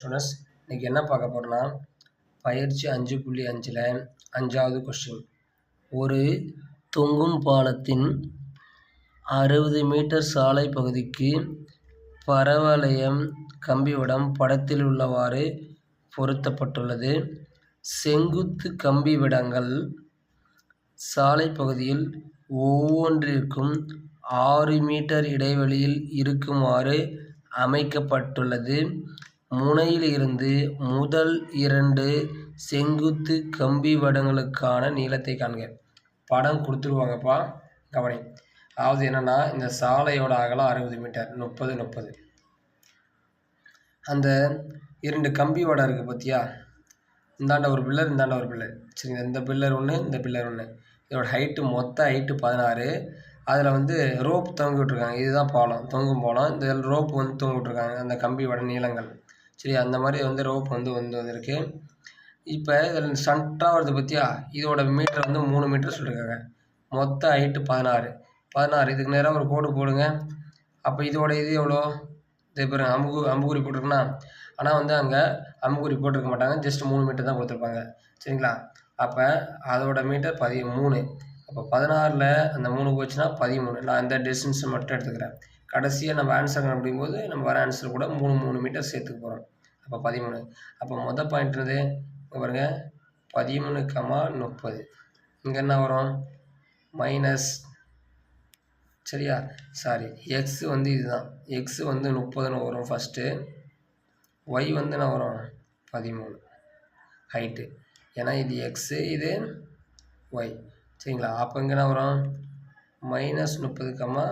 Students இன்றைக்கி என்ன பார்க்க போகிறோன்னா பயிற்சி 5.5ல் 5வது கொஸ்டின். ஒரு தொங்கும் பாலத்தின் 60 மீட்டர் சாலை பகுதிக்கு பரவளையம் கம்பிவடம் படத்தில் உள்ளவாறு பொருத்தப்பட்டுள்ளது. செங்குத்து கம்பிவடங்கள் சாலை பகுதியில் ஒவ்வொன்றிற்கும் 6 மீட்டர் இடைவெளியில் இருக்குமாறு அமைக்கப்பட்டுள்ளது. முனையில் இருந்து முதல் 2 செங்குத்து கம்பிவடங்களுக்கான நீளத்தை காண்க. படம் கொடுத்துருவாங்கப்பா, கவனி. அதாவது என்னென்னா, இந்த சாலையோட அகலம் 60 மீட்டர், 30. அந்த 2 கம்பிவடம் இருக்குது பார்த்தியா, இந்தாண்ட ஒரு பில்லர், இந்தாண்ட ஒரு பில்லர். சரிங்க, இந்த பில்லர் ஒன்று, இந்த பில்லர் ஒன்று. இதோட ஹைட்டு, மொத்த ஹைட்டு 16. அதில் ரோப் தொங்க விட்ருக்காங்க. இதுதான் பாலம், தொங்கும் பாலம். இந்த ரோப் தொங்க விட்ருக்காங்க, அந்த கம்பிவட நீளங்கள். சரி, அந்த மாதிரி ரோப் வந்திருக்கு. இப்போ இதில் சென்டராக வருது பார்த்தியா, இதோட மீட்டர் 3 மீட்டர் சொல்லியிருக்காங்க. மொத்த ஹைட்டு 16. இதுக்கு நேராக ஒரு கோடு போடுங்க. அப்போ இதோட இது எவ்வளோ? இது பாருங்க, அம்புக்குறி போட்டிருக்குன்னா, ஆனால் அங்கே அம்புக்குறி போட்டிருக்க மாட்டாங்க, ஜஸ்ட் 3 மீட்டர் தான் கொடுத்துருப்பாங்க. சரிங்களா? அப்போ அதோட மீட்டர் 13. அப்போ 16ல் அந்த 3 போச்சுன்னா 13. நான் இந்த டிஸ்டன்ஸை மட்டும் எடுத்துக்கிறேன். கடைசியாக நம்ம ஆன்சர் கண்டுபிடிக்கும்போது நம்ம வர ஆன்சர் கூட 3 மீட்டர் சேர்த்துக்க போகிறோம். அப்போ 13. அப்போ மொதல் பாயிண்ட்றது பாருங்க, 13, 30. இங்கே என்ன வரும்? மைனஸ். சரியா? சாரி, எக்ஸ் இதுதான். எக்ஸ் 30ன்னு வரும் ஃபஸ்ட்டு. ஒய் என்ன வரும்? 13 ஹைட்டு. ஏன்னா இது எக்ஸு, இது ஒய். சரிங்களா? அப்போ இங்கே என்ன வரும்? -30,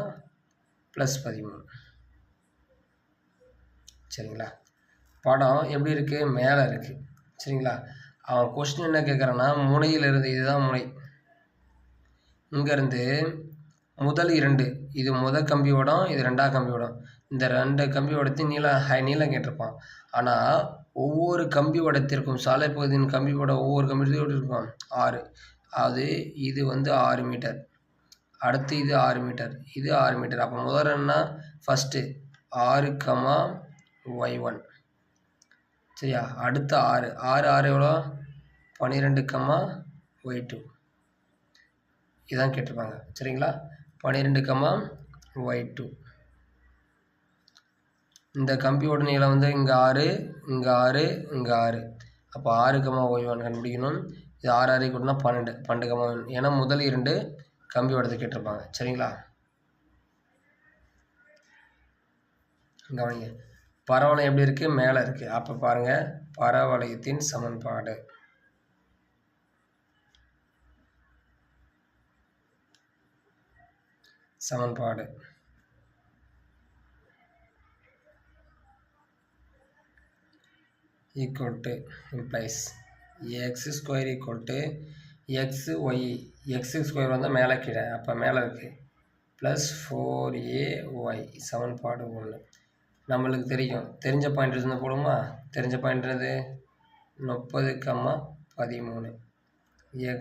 +13. சரிங்களா? படம் எப்படி இருக்குது? மேலே இருக்குது. சரிங்களா? அவன் கொஸ்டின் என்ன கேட்குறான்னா, முனையிலிருந்து, இதுதான் முனை, இங்கேருந்து முதல் 2, இது முதல் கம்பிவடம், இது 2ஆம் கம்பிவடம். இந்த 2 கம்பிவடத்தின் நீளம் கேட்டிருப்பான். ஆனால் ஒவ்வொரு கம்பிவடத்திற்கும், சாலை பகுதியின் கம்பிவடம் ஒவ்வொரு கம்பிவடத்திற்கும் இருக்கும் 6. அது இது 6 மீட்டர். அடுத்து இது 6 மீட்டர், இது 6 மீட்டர். அப்போ முதல் என்ன? First 6, y1. சரியா? அடுத்த 6 எவ்வளோ? 12, y2. இதான் கேட்டிருப்பாங்க. சரிங்களா? 12, y2. இந்த கம்பியோட நீளம் இங்கே 6, இங்கே 6, இங்கே 6. அப்போ 6, y1 கண்டுபிடிக்கணும். இது 6 கூட்டினா 12, ஏன்னா முதல் 2 கம்பியோடது கேட்டிருப்பாங்க. சரிங்களா? கவனிங்க, பரவளையம் எப்படி இருக்குது? மேலே இருக்குது. அப்போ பாருங்கள், பரவளையத்தின் சமன்பாடு. Equal to implies x² xy. x² மேலே கீழே, அப்போ மேலே இருக்குது, +4ay. சமன்பாடு 1. நம்மளுக்கு தெரிஞ்ச பாயிண்ட் இருந்தால் போடுமா? தெரிஞ்ச பாயிண்ட்றது 30, 13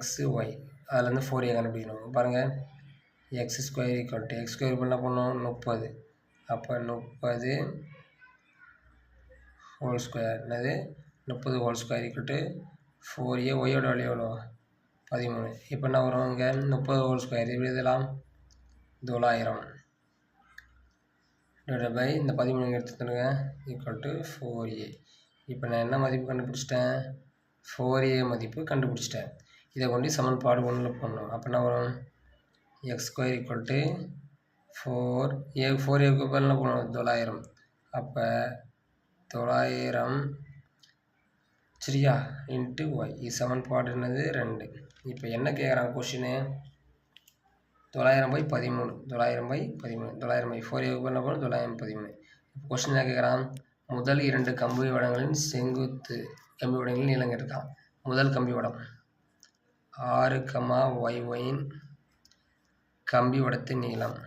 xy. அதில் 4a கண்டுபிடிக்கணும். பாருங்கள், x² x² என்ன பண்ணணும்? 30. அப்போ 30 ஹோல் ஸ்கொயர். என்னது? 30 ஹோல் ஸ்கொயர் = 4a. ஒய்யோட வேல்யூ எவ்வளோ? 13. இப்போ என்ன வரும்? இங்கே 30 ஹோல் ஸ்கொயர் எப்படி எழுதலாம்? 900 / இந்த 13 எடுத்துருங்க, = 4a. இப்போ நான் என்ன மதிப்பு கண்டுபிடிச்சிட்டேன்? 4a மதிப்பு கண்டுபிடிச்சிட்டேன். இதை கொண்டு சமன்பாடு 1ல் போடணும். அப்போ என்ன வரும்? x² = 4a. 4aக்கு பதில் என்ன பண்ணணும்? 900. அப்போ 900, சரியா, இன்ட்டு y. இது சமன்பாடு 2. இப்போ என்ன கேட்குறாங்க கொஷினு? 900/13. 900/13. 900 4aக்கு என்ன பண்ணணும்? 913. இப்போ கொஷின் என்ன கேட்குறான்? முதல் 2 கம்பிவடங்களின் செங்குத்து கம்பிவடங்களின் நீளம் கேட்டிருக்கான். முதல் கம்பிவடம் 6, y1 கம்பிவடத்தின் நீளம்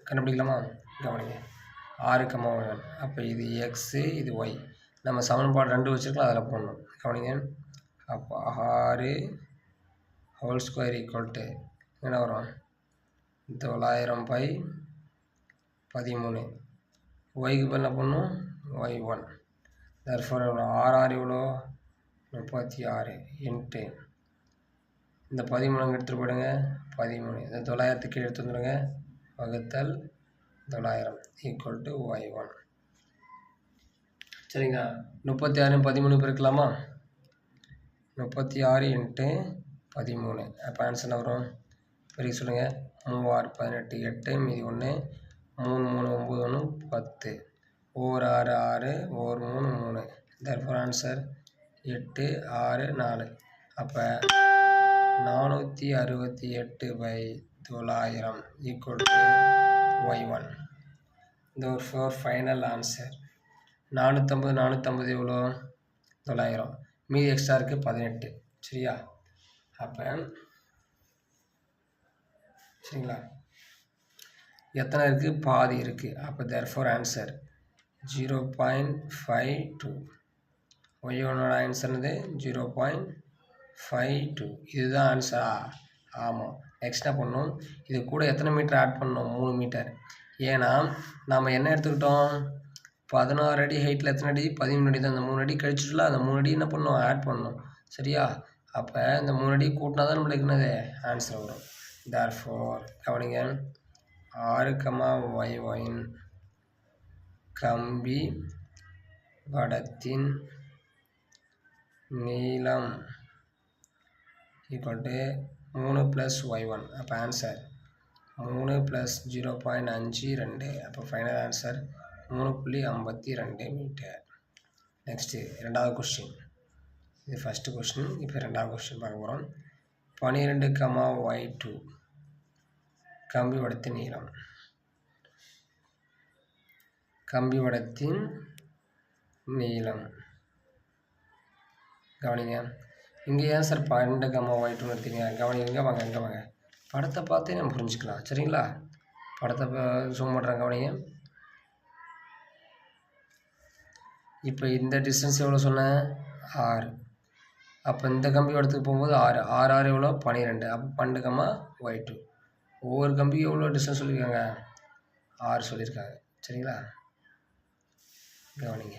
கண்டுபிடிக்கலாமா? கவனிங்க, 6, y1. அப்போ இது எக்ஸு, இது ஒய். நம்ம சமன்பாடு 2 வச்சுருக்கலாம், அதில் போடணும். கவனிங்க, அப்போ 6 ஹோல் ஸ்கொயர் = என்ன வரும் 900/13. ஒய்க்கு இப்போ என்ன பண்ணணும் y1. therefore ஆர் எவ்வளோ 36 இன்ட்டு இந்த 13 எடுத்துகிட்டு போயிடுங்க 13. இந்த 900க்கு எடுத்து வந்துடுங்க வகுத்தல் 900 ஈக்குவல் டு y1. சரிங்களா 36 13 பெருக்கலாமா 36 இன்ட்டு 13. அப்போ ஆன்சர் என்ன வரும் பெருக்கி சொல்லுங்கள் 3 6 18 8 மீதி 1 3 3 9 1 10 ஓர் 6 6 ஓர் 3 3. therefore answer 8 6 4. அப்போ 468/900 ஈக்குவல் டு y1. இந்த ஒரு ஃபைனல் ஆன்சர் 450 எவ்வளோ 900 மீதி எக்ஸ்ட்ரா இருக்குது 18. சரியா அப்போ சரிங்களா எத்தனை இருக்குது பாதி இருக்குது. அப்போ therefore ஆன்சர் 0.52. ஒய்யோனோட ஆன்சர்னது 0.52. இதுதான் ஆன்சரா ஆமாம். நெக்ஸ்ட் என்ன பண்ணணும் இது கூட எத்தனை மீட்டர் ஆட் பண்ணணும் 3 மீட்டர். ஏன்னா நாம் என்ன எடுத்துக்கிட்டோம் 16 அடி ஹைட்டில் எத்தனை அடி 13 அடி தான். அந்த 3 அடி கழிச்சுட்டுல அந்த 3 அடி என்ன பண்ணணும் ஆட் பண்ணணும். சரியா அப்போ இந்த 3 அடி கூட்டினா தான் நம்மளுக்கு என்னது ஆன்சர் வரும். therefore கவனிங்க 6, y1 கம்பி வடத்தின் நீளம் ஈக்குவல் டு 3 + y1. அப்போ ஆன்சர் 3 + 0.52. அப்போ ஃபைனல் ஆன்சர் 3.52 மீட்டர். நெக்ஸ்ட்டு ரெண்டாவது கொஸ்டின். இது ஃபஸ்ட்டு கொஸ்டின். இப்போ ரெண்டாவது கொஸ்டின் பார்க்க போகிறோம். 12, y2 கம்பி வடத்தின் நீளம். கம்பி வடத்தின் நீளம் கவனிங்க. இங்கே ஏன் சார் 12, y2 எடுத்தீங்க கவனிங்க. இங்கே வாங்க இங்கே வாங்க படத்தை பார்த்தே நம்ம புரிஞ்சுக்கலாம். சரிங்களா படத்தை ஜூம் பண்ணுறேன் கவனிங்க. இப்போ இந்த டிஸ்டன்ஸ் எவ்வளோ சொன்னேன் 6. அப்போ இந்த கம்பி இடத்துக்கு போகும்போது 6 6 6 எவ்வளோ 12. அப்போ 12, y2 ஒவ்வொரு கம்பி எவ்வளோ டிஸ்டன்ஸ் சொல்லியிருக்காங்க 6 சொல்லியிருக்காங்க. சரிங்களா கவனிங்க.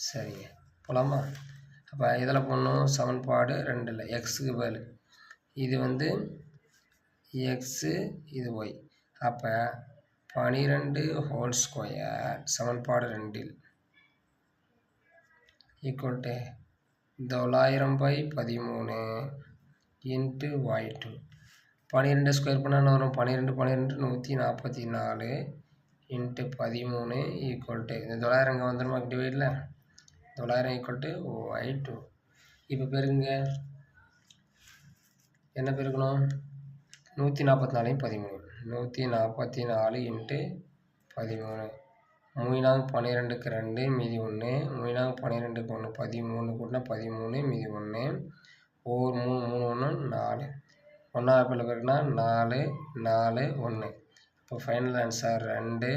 சரிங்க போகலாமா. அப்போ இதில் போடணும் சமன்பாடு 2 எக்ஸுக்கு பதில் இது வந்து எக்ஸு இது ஒய். அப்போ 12² சமன்பாடு 2 equal to 900/13 into y2. 12 square பண்ணால் வரும் 12 12 144 இன்ட்டு 13 ஈக்குவல் டு இந்த 900 இங்கே வந்துடுமா டிவைடில் 900 ஈக்குவல் டு y2. இப்போ பெருங்க என்ன பெருக்கணும் 144 13 144 இன்ட்டு 13 3 12க்கு 2 மீதி 1 3 12க்கு 1 13 கூட்டினா 13 மீதி 1 ஓர் 3 3 1 4 ஒன்றாவது பிள்ளை பெருக்குனா 4 4 1. இப்போ ஃபைனல் ஆன்சர் 2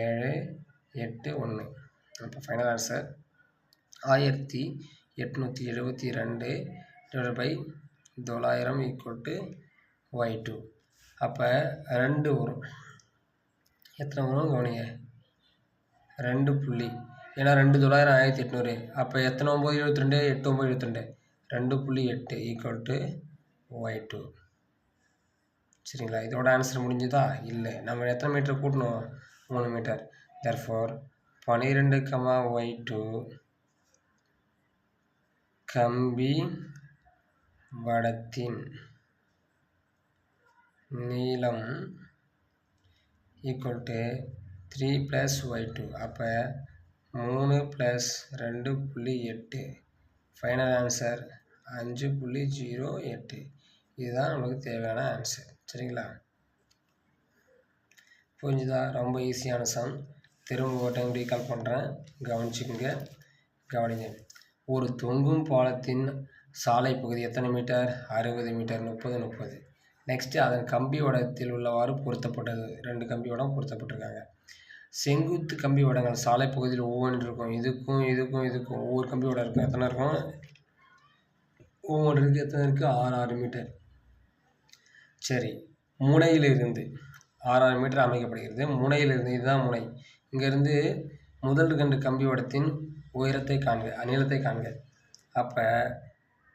7 8 1. அப்போ final answer 1872/900 equal to y2. அப்போ 2 வரும். எத்தனை வரும் கவனிங்க 2 புள்ளி. ஏன்னா 2 900 1800. அப்போ எத்தனை 9 72 8 9 22 2.8 ஈக்குவல் டு y2. சரிங்களா இதோட ஆன்சர் முடிஞ்சுதா இல்லை நம்ம எத்தனை மீட்டர் கூட்டணும் 3 மீட்டர். therefore 12, y2 கம்பி வடத்தின் நீளம் ஈக்குவல் டு 3 + y2. அப்போ 3 + 2.8 ஃபைனல் ஆன்சர் 5.08. இதுதான் நமக்கு தேவையான ஆன்சர். சரிங்களா புரிஞ்சுதா ரொம்ப ஈஸியான சம். திரும்ப ஒரு டைம் ரீகால் பண்ணுறேன் கவனிச்சுக்கோங்க. கவனிங்க ஒரு தொங்கும் பாலத்தின் சாலை பகுதி எத்தனை மீட்டர் 60 மீட்டர் 30 30. நெக்ஸ்ட்டு அதன் கம்பி வடத்தில் உள்ளவாறு பொருத்தப்பட்டது 2 கம்பி வடம் பொருத்தப்பட்டிருக்காங்க. செங்குத்து கம்பி வடங்கள் சாலை பகுதியில் ஒவ்வொன்று இருக்கும். இதுக்கும் இதுக்கும் இதுக்கும் ஒவ்வொரு கம்பி வடம் இருக்கும். எத்தனை இருக்கும் ஒவ்வொன்றுக்கு எத்தனை இருக்குது 6 6 மீட்டர். சரி, முனையிலிருந்து 6000 மீட்டர் அமைக்கப்படுகிறது. முனையிலிருந்து இதுதான் முனை. இங்கேருந்து முதல் 2 கம்பி வடத்தின் உயரத்தை காண்க, நீளத்தை காண்க. அப்போ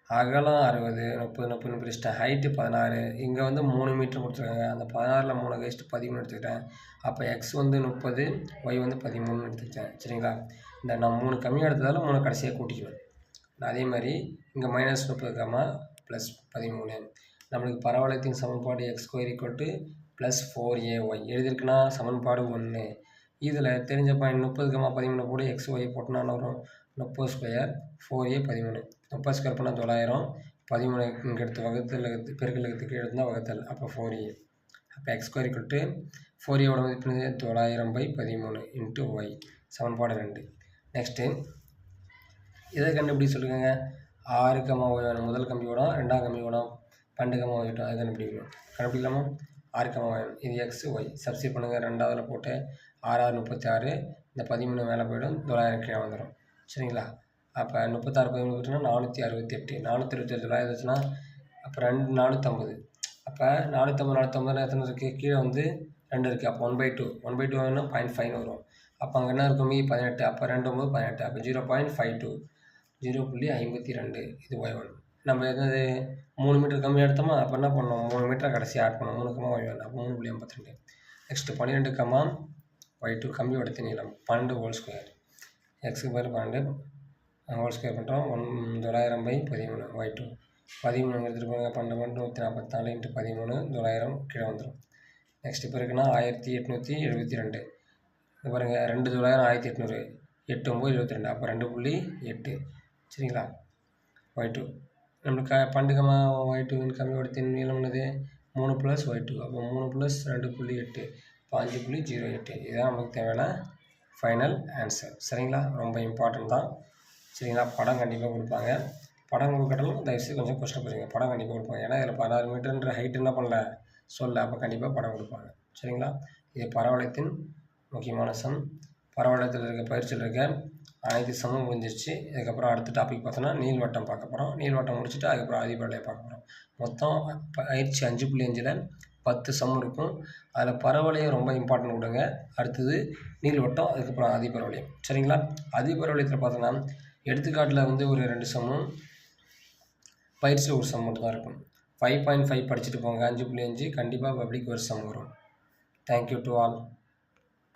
அகலம் 60, 30, 30 பிரிச்சிட்டேன். ஹைட்டு 16. இங்கே வந்து 3 மீட்டர் கொடுத்துருக்காங்க. அந்த 16ல் 3 கழிச்சிட்டு 13 எடுத்துக்கிட்டேன். அப்போ எக்ஸ் வந்து 30, ஒய் வந்து 13 எடுத்துக்கிட்டேன். சரிங்களா? இந்த நான் 3 கம்மியாக எடுத்ததால் 3 கடைசியாக கூட்டிக்குவேன். அதே மாதிரி இங்கே -30, +13. நம்மளுக்கு பரவளையத்தின் சமன்பாடு x² + 4ay எழுதியிருக்குன்னா சமன்பாடு 1. இதில் தெரிஞ்ச பாயிண்ட் 30, 13 போட்டு x y போட்டோன்னா என்ன வரும்? 30² 4a 13. 30² பண்ணால் 900, 13 இங்கே எடுத்து வகுத்தல் பெருக்கலுக்கு கீழே இருந்தால் வகுத்தல். அப்போ 4a. அப்போ x² 4aவோட மதிப்பு 900/13 × y சமன்பாடு 2. நெக்ஸ்ட்டு இதை கண்டுபிடி சொல்லுங்க. 6, y வேணும். முதல் கம்பி வடம், 2ஆம் கம்பி வடம், 12, y வேணும். அதை கண்டுபிடிக்கணும். கண்டுபிடிக்கலாமா? 6, y வேணும். இது x, y சப்ஸ்டிட் பண்ணுங்கள். 2ஆவதில் போட்டு 6 6 36, இந்த 13 மேலே போய்டும், 900 கீழே வந்துடும். சரிங்களா? அப்போ 36 13 போச்சுன்னா 468. 468 900 வச்சுன்னா அப்போ 450. அப்போ 450 எத்தனை இருக்குது? கீழே வந்து 2 இருக்குது. அப்போ 1/2 1/2 வேணும்னா 0.5 வரும். அப்போ அங்கே என்ன இருக்கும்? 18. அப்போ 2 9 18. அப்போ 0.52 0.52. இது y1. நம்ம எதாவது 3 மீட்டர் கம்மி எடுத்தோமா? அப்போ என்ன பண்ணணும்? 3 மீட்டரை கடைசியாக ஆட் பண்ணணும். 3, y1. அப்போ 3.52. நெக்ஸ்ட்டு 12, y2 கம்பி வடத்தின் நீளம் 12 ஹோல் ஸ்கொயர். எக்ஸுக்கு பேர் 12 ஹோல் ஸ்கொயர் பண்ணுறோம். 900/13 y2. 13 எடுத்துகிட்டு போங்க. 12 144 × 13 900 கீழே வந்துடும். நெக்ஸ்ட் இப்போ இருக்குன்னா 1872. இது பாருங்கள் 2 900 1800 8 9 22. அப்போ 2.8. சரிங்களா? y2 நம்மளுக்கு 12, y2 கம்மி வடத்தின் நீளம் என்னது? 3 + y2. அப்போ 3 + 2.8 5.08. இதுதான் நமக்கு தேவையான ஃபைனல் ஆன்சர். சரிங்களா? ரொம்ப இம்பார்ட்டன்ட் தான். சரிங்களா? படம் கண்டிப்பாக கொடுப்பாங்க. படம் கொடுக்கட்டாலும் தயவுசெய்து கொஞ்சம் கஷ்டப்படுங்க. படம் கண்டிப்பாக கொடுப்பாங்க. ஏன்னா இதில் 16 மீட்டர்ன்ற ஹைட் என்ன பண்ணல சொல்ல. அப்போ கண்டிப்பாக படம் கொடுப்பாங்க. சரிங்களா? இது பரவளையத்தின் முக்கியமான சம். பரவளையத்தில் இருக்க பயிற்சியில் இருக்க அனைத்து சமம் முடிஞ்சிருச்சு. இதுக்கப்புறம் அடுத்த டாபிக் பார்த்தோன்னா நீள்வட்டம் பார்க்க போகிறோம். நீள்வட்டம் முடிச்சுட்டு அதுக்கப்புறம் அதிபரவளையம் பார்க்க போகிறோம். மொத்தம் பயிற்சி 5.5ல் 10 சம் இருக்கும். அதில் பரவளையம் ரொம்ப இம்பார்ட்டன்ட் கொடுங்க. அடுத்தது நீள்வட்டம், அதுக்கப்புறம் அதிபரவளையம். சரிங்களா? அதிபரவளையத்தில் பார்த்தோன்னா எடுத்துக்காட்டில் வந்து ஒரு 2 சம்மும் பயிற்சியில் ஒரு சம் மட்டும் தான் இருக்கும். 5.5 படிச்சுட்டு போங்க. 5.5 கண்டிப்பாக பப்ளிக் ஒரு சம் வரும். Thank you to all.